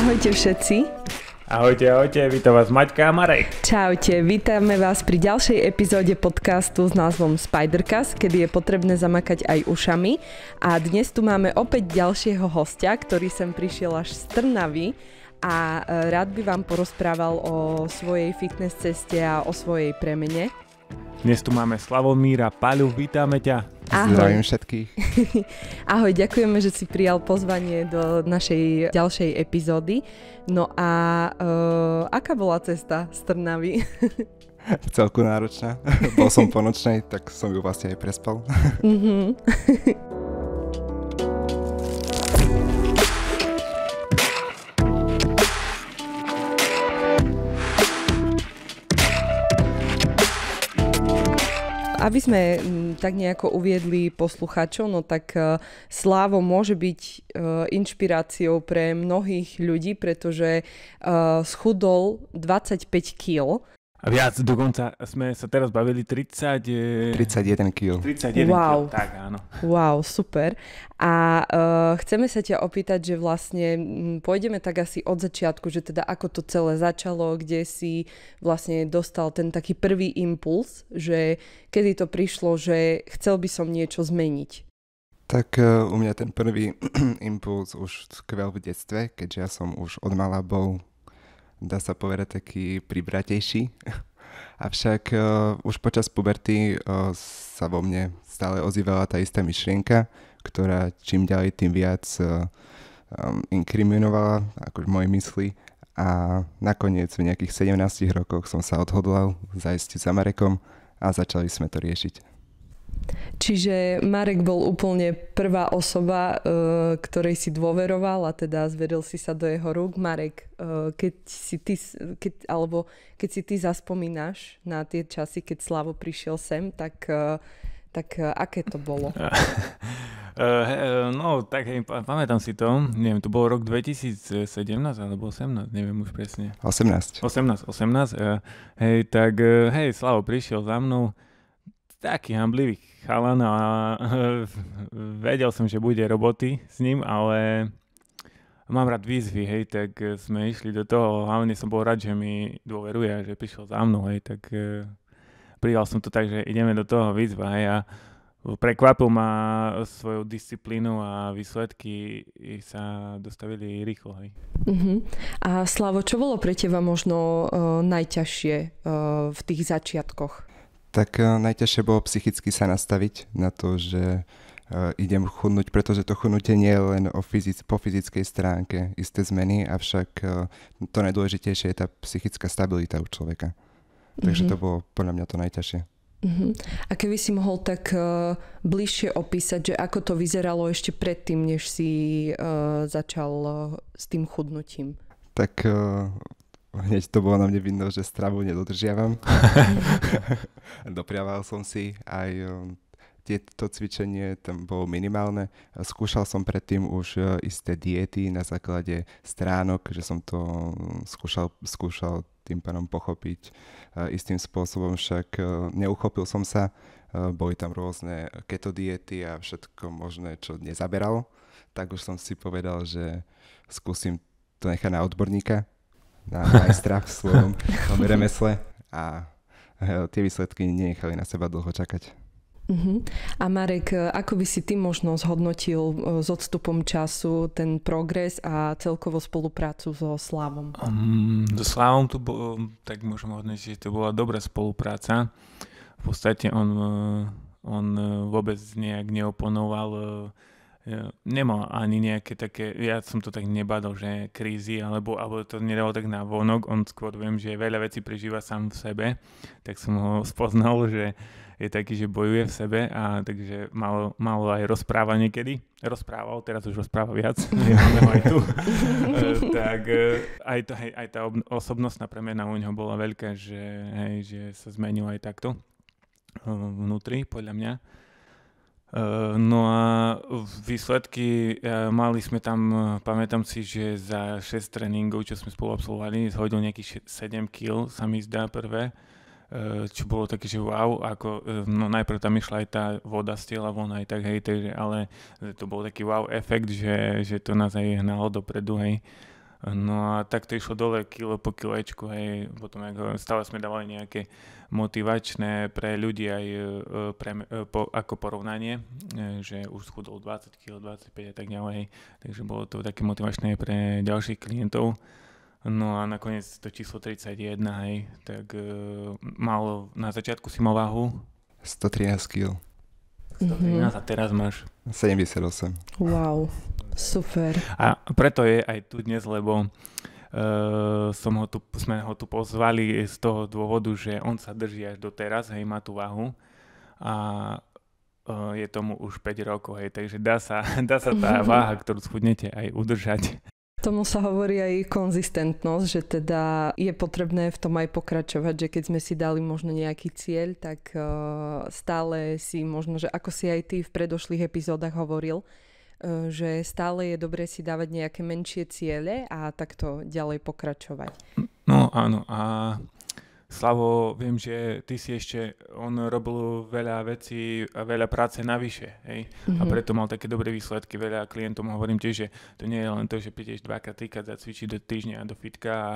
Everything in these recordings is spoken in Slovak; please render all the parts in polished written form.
Ahojte všetci. Ahojte, vítam vás Maťka a Marek. Čaute, vítame vás pri ďalšej epizóde podcastu s názvom Spidercast, kedy je potrebné zamakať aj ušami. A dnes tu máme opäť ďalšieho hostia, ktorý sem prišiel až z Trnavy a rád by vám porozprával o svojej fitness ceste a o svojej premene. Dnes tu máme Slavomíra Paľu, vítame ťa. Ahoj. Zdravím všetkých. Ahoj, ďakujeme, že si prijal pozvanie do našej ďalšej epizódy. No a aká bola cesta z Trnavy? Celku náročná. Bol som po nočnej, tak som ju vlastne aj prespal. Aby sme tak nejako uviedli poslucháčov, no tak Slavo môže byť inšpiráciou pre mnohých ľudí, pretože schudol 25 kg. A viac, dokonca sme sa teraz bavili 31 kg. 31 Wow. kg, tak áno. Wow, super. A chceme sa ťa opýtať, že vlastne pôjdeme tak asi od začiatku, že teda ako to celé začalo, kde si vlastne dostal ten taký prvý impuls, že kedy to prišlo, že chcel by som niečo zmeniť. Tak u mňa ten prvý impuls už skvel v detstve, keďže ja som už od mala bol, dá sa povedať, taký pribratejší. Avšak už počas puberty sa vo mne stále ozývala tá istá myšlienka, ktorá čím ďalej tým viac inkriminovala ako v mojej mysli. A nakoniec v nejakých 17 rokoch som sa odhodlal zájsť za Marekom a začali sme to riešiť. Čiže Marek bol úplne prvá osoba, ktorej si dôveroval a teda zveril si sa do jeho rúk. Marek, keď si ty zaspomínaš na tie časy, keď Slavo prišiel sem, tak aké to bolo? Pamätám si to, neviem, to bol rok 2017 alebo 18, neviem už presne. 18. Slavo prišiel za mnou, taký hamblivý chalan a vedel som, že bude roboty s ním, ale mám rád výzvy, tak sme išli do toho, hlavne som bol rád, že mi dôveruje a že prišiel za mnou, tak prijal som to tak, že ideme do toho výzva, a prekvapil ma svojou disciplínou a výsledky sa dostavili rýchlo, Uh-huh. A Slavo, čo bolo pre teba možno najťažšie v tých začiatkoch? Tak najťažšie bolo psychicky sa nastaviť na to, že idem chudnúť, pretože to chudnutie nie je len po fyzickej stránke isté zmeny, avšak to najdôležitejšie je tá psychická stabilita u človeka. Takže to bolo podľa mňa to najťažšie. Uh-huh. A keby si mohol tak bližšie opísať, že ako to vyzeralo ešte predtým, než si začal s tým chudnutím? Tak hneď to bolo na mne vidno, že stravu nedodržiavam. Dopriaval som si aj tieto cvičenie, tam bolo minimálne. Skúšal som predtým už isté diety na základe stránok, že som to skúšal tým pádom pochopiť istým spôsobom, však neuchopil som sa. Boli tam rôzne keto diety a všetko možné, čo nezaberalo. Tak už som si povedal, že skúsim to nechať na odborníka, na majstra v svojom remesle a tie výsledky nenechali na seba dlho čakať. Uh-huh. A Marek, ako by si ty možno zhodnotil s odstupom času ten progres a celkovo spoluprácu so Slavom? So Slavom tak môžem hodnotiť, že to bola dobrá spolupráca. V podstate on vôbec nejak neoponoval, nemal ani nejaké také, ja som to tak nebadal, že krízy, alebo to nedalo tak na vonok, on skôr viem, že veľa vecí prežíva sám v sebe, tak som ho spoznal, že je taký, že bojuje v sebe, a takže malo aj rozpráva niekedy, teraz už rozpráva viac, nemáme ho aj tu, tak aj tá osobnostná premena u neho bola veľká, že sa zmenil aj takto vnútri, podľa mňa. No a výsledky mali sme tam, pamätám si, že za 6 tréningov, čo sme spolu absolvovali, zhodil nejakých 7 kg, sa mi zdá prvé, čo bolo také, že wow, najprv tam išla aj tá voda z tela von, aj tak, ale to bol taký wow efekt, že to nás aj hnalo dopredu, No a tak to išlo dole kilo po kilečku, hej, potom stále sme dávali nejaké motivačné pre ľudí aj ako porovnanie, že už schudol 20 kg, 25 a tak ďalej, takže bolo to také motivačné pre ďalších klientov. No a nakoniec to číslo 31, hej, tak na začiatku si mal váhu? 113 kg. 113 a teraz máš? 78. Wow, super. A preto je aj tu dnes, lebo sme ho tu pozvali z toho dôvodu, že on sa drží až doteraz, hej, má tú váhu a je tomu už 5 rokov, hej, takže dá sa tá váha, ktorú schudnete, aj udržať. Tomu sa hovorí aj konzistentnosť, že teda je potrebné v tom aj pokračovať, že keď sme si dali možno nejaký cieľ, tak stále si možno, že ako si aj ty v predošlých epizódach hovoril, že stále je dobré si dávať nejaké menšie ciele a takto ďalej pokračovať. No áno, a Slavo, viem, že ty si on robil veľa vecí a veľa práce navyše, hej? A preto mal také dobré výsledky. Veľa klientom hovorím tiež, že to nie je len to, že prídeš 2-3 krát zacvičiť do týždňa do fitka a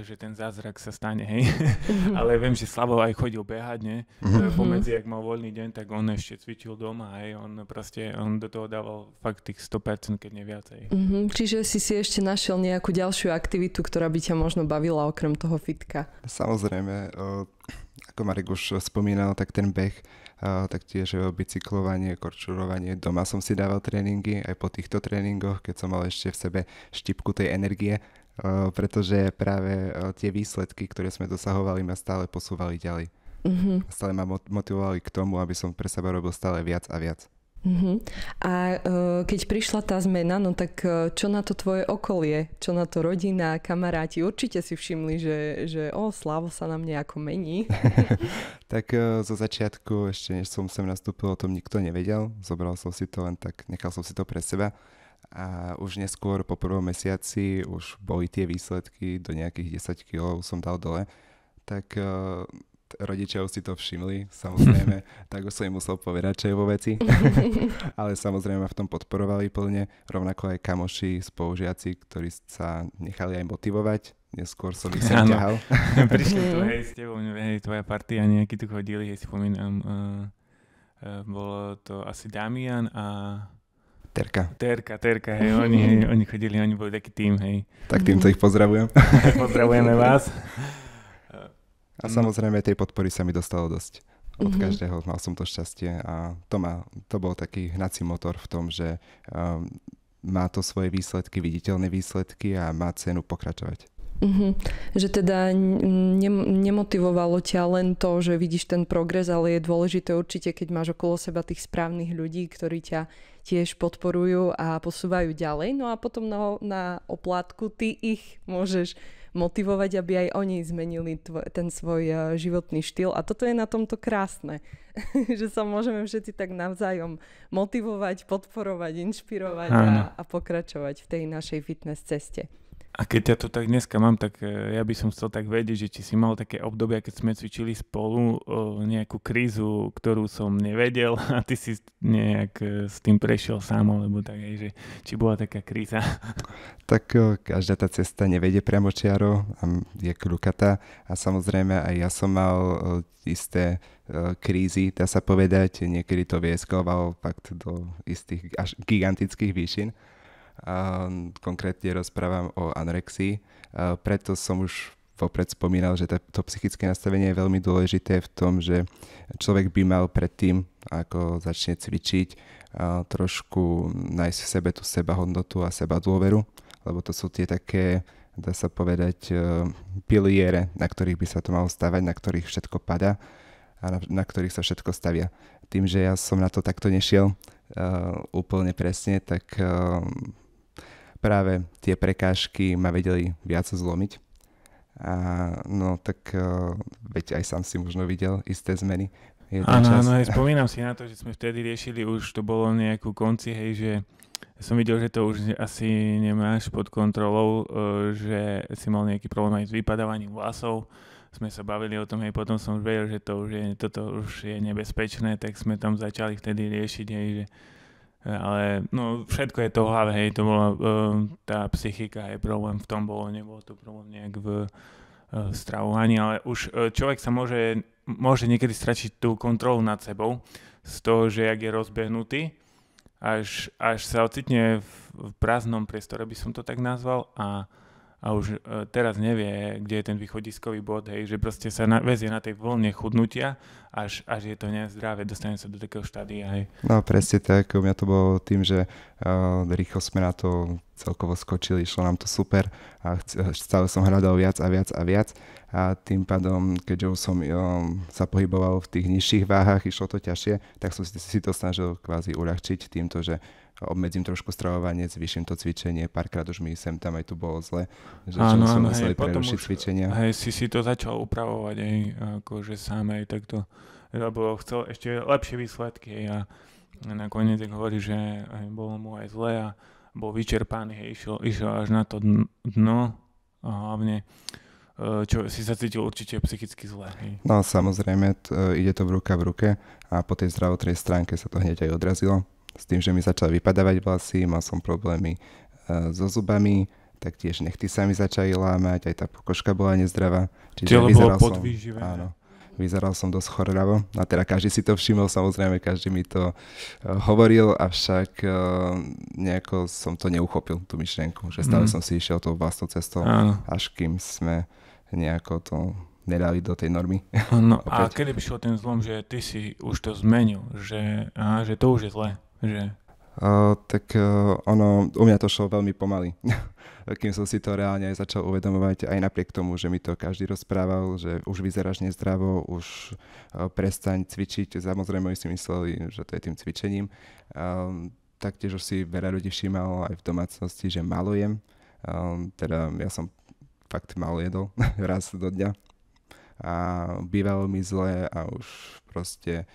že ten zázrak sa stane, hej. Ale viem, že Slavo aj chodil behať, ne? Pomedzi, ak mal voľný deň, tak on ešte cvičil doma, hej. On do toho dával fakt tých 100%, keď nie viacej. Čiže si ešte našiel nejakú ďalšiu aktivitu, ktorá by ťa možno bavila okrem toho fitka? Samozrejme, ako Marek už spomínal, tak ten beh, taktiež bicyklovanie, korčulovanie. Doma som si dával tréningy, aj po týchto tréningoch, keď som mal ešte v sebe štipku tej energie, pretože práve tie výsledky, ktoré sme dosahovali, ma stále posúvali ďalej. Stále ma motivovali k tomu, aby som pre seba robil stále viac a viac. A keď prišla tá zmena, no tak čo na to tvoje okolie, čo na to rodina, kamaráti, určite si všimli, že Slavo sa nám nejako mení. Tak zo začiatku, ešte než som sem nastúpil, o tom nikto nevedel. Zobral som si to len tak, nechal som si to pre seba. A už neskôr po prvom mesiaci už boli tie výsledky, do nejakých 10 kg som dal dole. Tak rodičia už si to všimli, samozrejme, tak už som im musel povedať, čo je vo veci. Ale samozrejme ma v tom podporovali plne, rovnako aj kamoši, spolužiaci, ktorí sa nechali aj motivovať. Neskôr som ich sem ťahal. Prišli tu, hej, s tebou, hej, tvoja partia, nejakí tu chodili, hej, si spomínam. Bolo to asi Damian a... Terka, hej, oni chodili, oni boli taký tým, hej. Tak týmto ich pozdravujem. Pozdravujeme vás. A samozrejme tej podpory sa mi dostalo dosť. Od každého mal som to šťastie a to bol taký hnací motor v tom, že má to svoje výsledky, viditeľné výsledky a má cenu pokračovať. Že teda nemotivovalo ťa len to, že vidíš ten progres, ale je dôležité určite, keď máš okolo seba tých správnych ľudí, ktorí ťa tiež podporujú a posúvajú ďalej. No a potom na oplátku ty ich môžeš motivovať, aby aj oni zmenili ten svoj životný štýl. A toto je na tomto krásne, že sa môžeme všetci tak navzájom motivovať, podporovať, inšpirovať a pokračovať v tej našej fitness ceste. A keď ťa to tak dneska mám, tak ja by som chcel tak vedieť, že či si mal také obdobia, keď sme cvičili spolu, nejakú krízu, ktorú som nevedel a ty si nejak s tým prešiel sám, alebo tak, že či bola taká kríza. Tak každá tá cesta nevedie priamočiaro a je kľukatá a samozrejme aj ja som mal isté krízy, dá sa povedať, niekedy to vyeskaloval fakt do istých až gigantických výšin. Konkrétne rozprávam o anorexii, preto som už vopred spomínal, že to psychické nastavenie je veľmi dôležité v tom, že človek by mal predtým, ako začne cvičiť, trošku nájsť v sebe tú sebahodnotu a sebadôveru, lebo to sú tie také, dá sa povedať, piliere, na ktorých by sa to malo stavať, na ktorých všetko padá a na ktorých sa všetko stavia. Tým, že ja som na to takto nešiel úplne presne, tak práve tie prekážky ma vedeli viac zlomiť. A no tak veď aj sám si možno videl isté zmeny. Áno, spomínam si na to, že sme vtedy riešili, už to bolo nejakú konci, hej, že som videl, že to už asi nemáš pod kontrolou, že si mal nejaký problém aj s vypadávaním vlasov. Sme sa bavili o tom, hej, potom som už vedel, že toto už je nebezpečné, tak sme tam začali vtedy riešiť, hej, že Ale no, všetko je to v hlave, hej, to bola tá psychika, hej, problém v tom bolo, nebolo to problém nejak v stravovaní, ale už človek sa môže niekedy stratiť tú kontrolu nad sebou z toho, že jak je rozbehnutý, až sa ocitne v prázdnom priestore, by som to tak nazval, a už teraz nevie, kde je ten východiskový bod, hej, že proste sa väzie na tej vlne chudnutia, až je to nezdravé, dostane sa do takého štádia, hej. No presne tak, u mňa to bolo tým, že rýchlo sme na to celkovo skočili, išlo nám to super a stále som hľadal viac a viac a viac a tým pádom, keďže už som sa pohyboval v tých nižších váhach, išlo to ťažšie, tak som si to snažil kvázi uľahčiť týmto, že obmedzím trošku stravovanie, zvýšim to cvičenie, párkrát už mi sem tam aj tu bolo zle, že sme museli prerušiť cvičenia. Hej, si to začal upravovať aj akože sám aj takto, lebo chcel ešte lepšie výsledky, hej, a nakoniec tak hovorí, že aj bolo mu aj zle a bol vyčerpaný, hej, išiel až na to dno a hlavne čo si sa cítil určite psychicky zle. Hej. No samozrejme, ide to v ruke a po tej zdravotnej stránke sa to hneď aj odrazilo. S tým, že mi začali vypadávať vlasy, mal som problémy so zubami, taktiež nechty sa mi začali lámať, aj tá pokožka bola nezdravá. Čiže bolo podvýživé. Áno, vyzeral som dosť choravo. A teda každý si to všimol, samozrejme, každý mi to hovoril, avšak nejako som to neuchopil, tú myšlienku, že stále som si išiel tou vlastnou cestou, až kým sme nejako to nedali do tej normy. No a kedy prišiel ten zlom, že ty si už to zmenil, že to už je zlé? Že... Ono, u mňa to šlo veľmi pomaly. Kým som si to reálne aj začal uvedomovať, aj napriek tomu, že mi to každý rozprával, že už vyzeráš nezdravo, už prestaň cvičiť. Samozrejme, oni si mysleli, že to je tým cvičením. Taktiež už si veľa ľudí všímalo aj v domácnosti, že málo jem. Teda ja som fakt málo jedol raz do dňa. A bývalo mi zle a už proste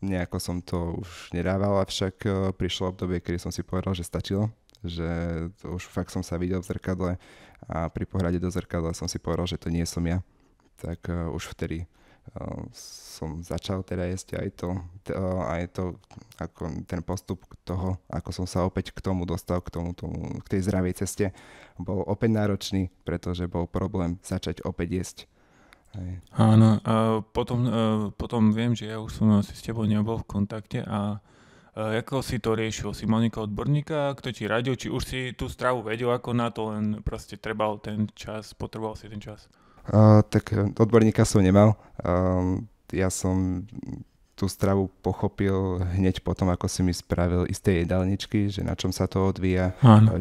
nejako som to už nedával, avšak prišlo obdobie, kedy som si povedal, že stačilo, že už fakt som sa videl v zrkadle a pri pohľade do zrkadla som si povedal, že to nie som ja. Tak už vtedy som začal teda jesť aj to ako ten postup toho, ako som sa opäť k tomu dostal, k tej zdravej ceste, bol opäť náročný, pretože bol problém začať opäť jesť. Hej. Áno, potom viem, že ja už som asi s tebou nebol v kontakte a ako si to riešil? Si mal niekoho odborníka, kto ti radil, či už si tú stravu vedel ako na to, len proste potreboval si ten čas? Tak odborníka som nemal. Ja som tú stravu pochopil hneď potom, ako si mi spravil isté jedálničky, že na čom sa to odvíja,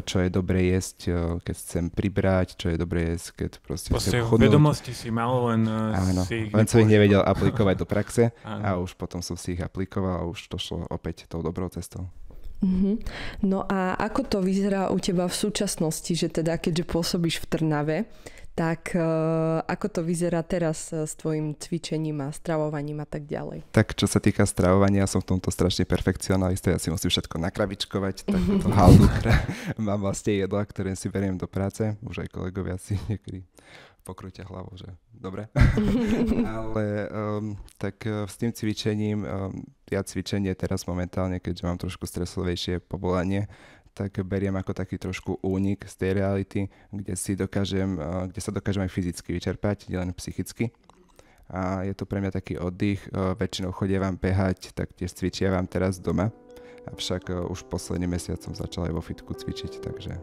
čo je dobre jesť, keď chcem pribrať, čo je dobre jesť, keď proste chcem chudnúť. Vedomosti si mal, len si ich len som ich nevedel aplikovať do praxe a už potom som si ich aplikoval a už to šlo opäť tou dobrou cestou. No a ako to vyzerá u teba v súčasnosti, že teda keďže pôsobíš v Trnave, tak ako to vyzerá teraz s tvojim cvičením a stravovaním a tak ďalej? Tak čo sa týka stravovania, som v tomto strašne perfekcionalista, ja si musím všetko nakravičkovať, takúto haldu, mám vlastne jedla, ktoré si beriem do práce, už aj kolegovia si niekedy pokrúťa hlavou, že dobre. Ale tak s tým cvičením, ja cvičenie teraz momentálne, keďže mám trošku stresovejšie povolanie, tak beriem ako taký trošku únik z tej reality, kde sa dokážem aj fyzicky vyčerpať, nielen psychicky. A je to pre mňa taký oddych, väčšinou chodievam behať, taktiež cvičievam teraz doma, avšak už posledný mesiac som začal aj vo fitku cvičiť, takže...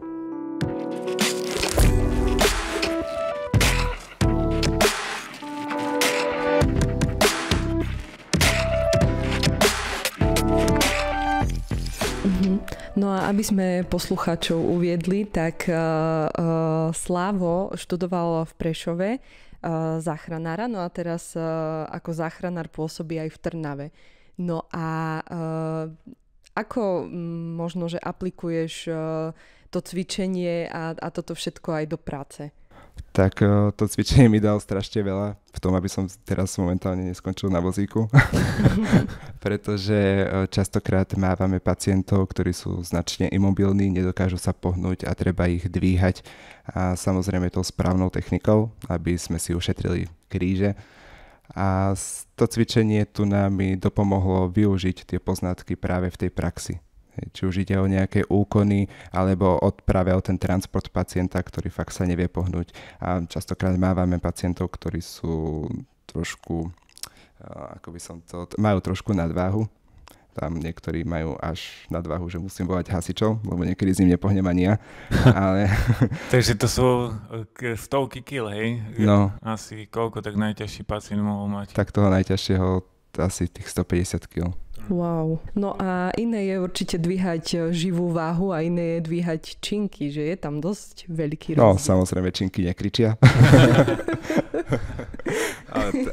No a aby sme poslucháčov uviedli, tak Slavo študoval v Prešove záchranára, no a teraz ako záchranár pôsobí aj v Trnave. No a ako možno, že aplikuješ to cvičenie a toto všetko aj do práce? Tak to cvičenie mi dalo strašne veľa v tom, aby som teraz momentálne neskončil na vozíku. Pretože častokrát mávame pacientov, ktorí sú značne imobilní, nedokážu sa pohnúť a treba ich dvíhať. A samozrejme tou správnou technikou, aby sme si ušetrili kríže. A to cvičenie tu nám mi dopomohlo využiť tie poznatky práve v tej praxi. Či už ide o nejaké úkony, alebo práve o ten transport pacienta, ktorý fakt sa nevie pohnúť. A častokrát mávame pacientov, ktorí sú trošku, majú trošku nadváhu. Tam niektorí majú až nadváhu, že musím volať hasičov, lebo niekedy s ním nepohnem ani ja. Ale... Takže to sú stovky kil, hej? No. Asi koľko tak najťažší pacient mohol mať? Tak toho najťažšieho asi tých 150 kg. Wow. No a iné je určite dvíhať živú váhu a iné je dvíhať činky, že je tam dosť veľký rozdiel. No, samozrejme, činky nekričia.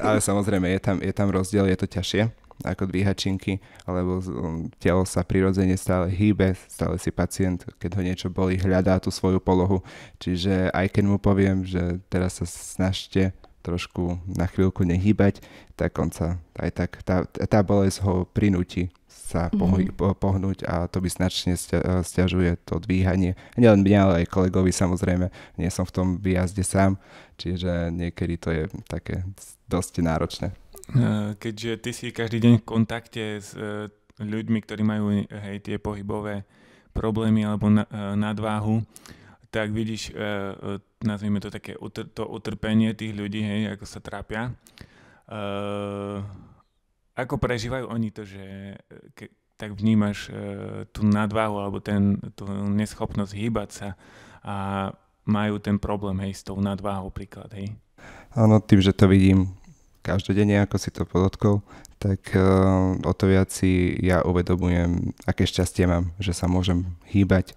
ale samozrejme, je tam rozdiel, je to ťažšie ako dvíhať činky, lebo telo sa prirodzene stále hýbe, stále si pacient, keď ho niečo bolí, hľadá tú svoju polohu. Čiže aj keď mu poviem, že teraz sa snažte trošku na chvíľku nehýbať, tak on sa aj tak, tá bolesť ho prinúti sa pohnúť a to by značne sťažuje to dvíhanie. Nielen mňa, ale aj kolegovi samozrejme. Nie som v tom výjazde sám, čiže niekedy to je také dosť náročné. Keďže ty si každý deň v kontakte s ľuďmi, ktorí majú tie pohybové problémy alebo nadváhu, tak vidíš, nazvime to také to utrpenie tých ľudí, hej, ako sa trápia. Ako prežívajú oni to, že tak vnímaš tú nadváhu alebo tú neschopnosť hýbať sa a majú ten problém, hej, s tou nadváhou príklad, hej? Áno, tým, že to vidím každodenne, ako si to podotkol, tak o to viac si ja uvedomujem, aké šťastie mám, že sa môžem hýbať,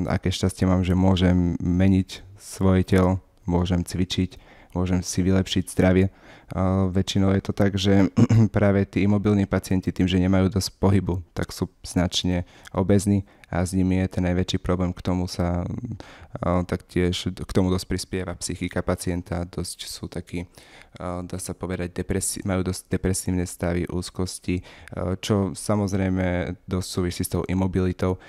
aké šťastie mám, že môžem meniť svoje telo, môžem cvičiť, môžem si vylepšiť zdravie. Väčšinou je to tak, že práve tí imobilní pacienti tým, že nemajú dosť pohybu, tak sú značne obézni a s nimi je ten najväčší problém. K tomu sa taktiež, k tomu dosť prispieva psychika pacienta, dosť sú takí, dá sa povedať, majú dosť depresívne stavy, úzkosti, čo samozrejme dosť súvisí s tou imobilitou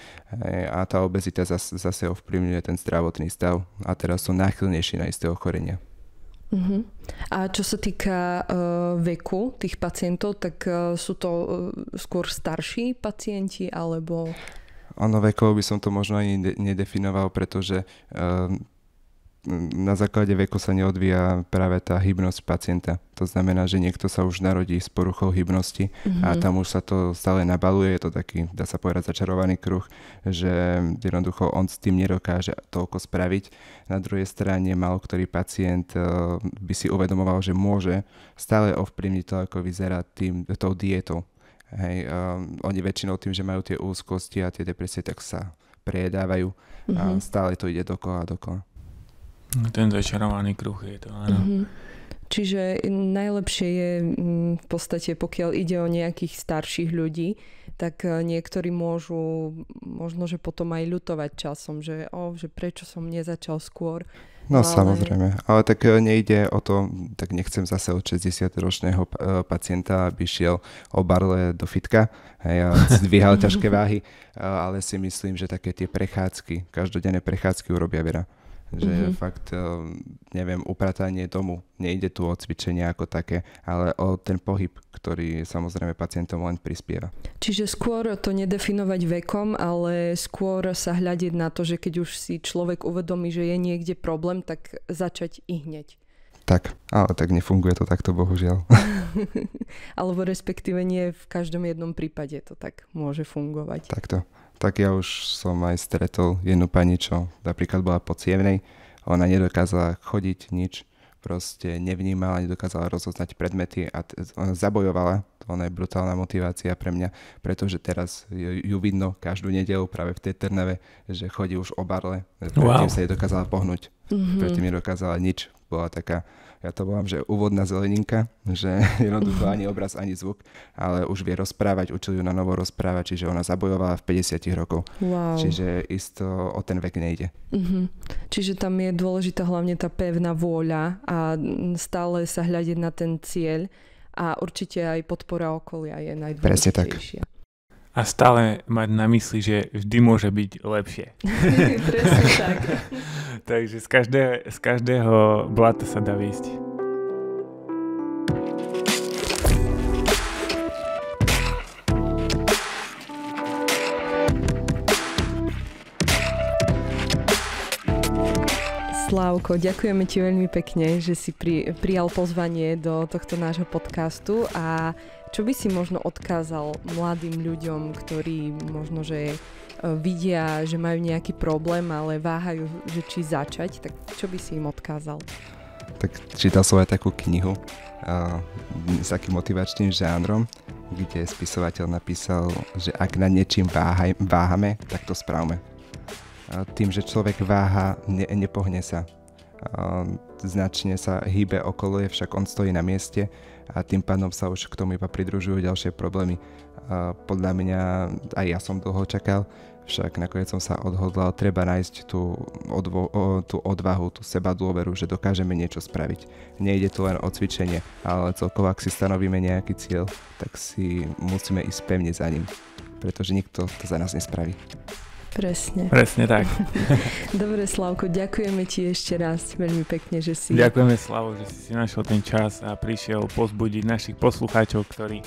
a tá obezita zase ovplyvňuje ten zdravotný stav a teraz sú náchylnejší na isté ochorenia. Uh-huh. A čo sa týka veku tých pacientov, tak sú to skôr starší pacienti, alebo... Ono vekovo by som to možno ani nedefinoval, pretože na základe veku sa neodvíja práve tá hybnosť pacienta. To znamená, že niekto sa už narodí s poruchou hybnosti a tam už sa to stále nabaluje. Je to taký, dá sa povedať, začarovaný kruh, že jednoducho on s tým nedokáže toľko spraviť. Na druhej strane málo ktorý pacient by si uvedomoval, že môže stále ovplyvniť to, ako vyzerá tou diétou. Hej, oni väčšinou tým, že majú tie úzkosti a tie depresie, tak sa prejedávajú a stále to ide dokola. Ten začarovaný kruh je to, áno. Čiže najlepšie je v podstate, pokiaľ ide o nejakých starších ľudí, tak niektorí môžu možno, že potom aj ľutovať časom, že prečo som nezačal skôr. No samozrejme, ale tak nejde o to, tak nechcem zase od 60-ročného pacienta, aby šiel o barle do fitka a zdvíhal ťažké váhy, ale si myslím, že také tie prechádzky, každodenné prechádzky urobia veľa. Že fakt, neviem, upratanie domu, nejde tu o cvičenie ako také, ale o ten pohyb, ktorý samozrejme pacientom len prispieva. Čiže skôr to nedefinovať vekom, ale skôr sa hľadiť na to, že keď už si človek uvedomí, že je niekde problém, tak začať i hneď. Tak, ale tak nefunguje to takto, bohužiaľ. Alebo respektíve nie v každom jednom prípade to tak môže fungovať. Takto. Tak ja už som aj stretol jednu pani, čo napríklad bola po cievnej. Ona nedokázala chodiť nič, proste nevnímala, nedokázala rozoznať predmety a ona zabojovala. Ona je brutálna motivácia pre mňa, pretože teraz ju vidno každú nedeľu práve v tej Trnave, že chodí už o barle. Predtým sa nedokázala pohnúť, predtým nedokázala nič. Bola taká, ja to volám, že úvodná zeleninka, že jednoducho ani obraz, ani zvuk, ale už vie rozprávať, učil ju na novo rozprávať, čiže ona zabojovala v 50 rokov. Wow. Čiže isto o ten vek nejde. Čiže tam je dôležitá hlavne tá pevná vôľa a stále sa hľadiť na ten cieľ a určite aj podpora okolia je najdôležitejšia. A stále mať na mysli, že vždy môže byť lepšie. Presne tak. Takže z každého blata sa dá výjsť. Slávko, ďakujeme ti veľmi pekne, že si prijal pozvanie do tohto nášho podcastu a čo by si možno odkázal mladým ľuďom, ktorí možno, že vidia, že majú nejaký problém, ale váhajú, že či začať, tak čo by si im odkázal? Tak čítal som aj takú knihu s takým motivačným žánrom, kde spisovateľ napísal, že ak nad niečím váhame, tak to správme. Tým, že človek váha, nepohne sa. Značne sa hýbe okolo, však on stojí na mieste a tým pádom sa už k tomu iba pridružujú ďalšie problémy. Podľa mňa, aj ja som dlho čakal, však nakoniec som sa odhodlal, treba nájsť tú odvahu, tú sebadôveru, že dokážeme niečo spraviť. Nejde tu len o cvičenie, ale celkovo, ak si stanovíme nejaký cieľ, tak si musíme ísť pevne za ním, pretože nikto to za nás nespraví. Presne. Presne tak. Dobre, Slavko, ďakujeme ti ešte raz veľmi pekne, že si... Ďakujeme, Slavo, že si našiel ten čas a prišiel pozbudiť našich poslucháčov, ktorí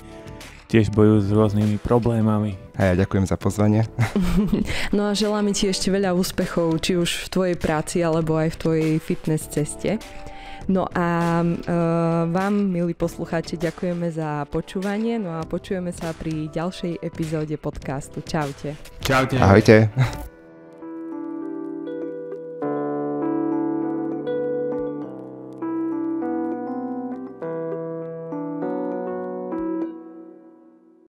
tiež bojujú s rôznymi problémami. A ja ďakujem za pozvanie. No a želáme ti ešte veľa úspechov, či už v tvojej práci, alebo aj v tvojej fitness ceste. No a vám, milí poslucháči, ďakujeme za počúvanie, no a počujeme sa pri ďalšej epizóde podcastu. Čaute. Čaute. Ahojte.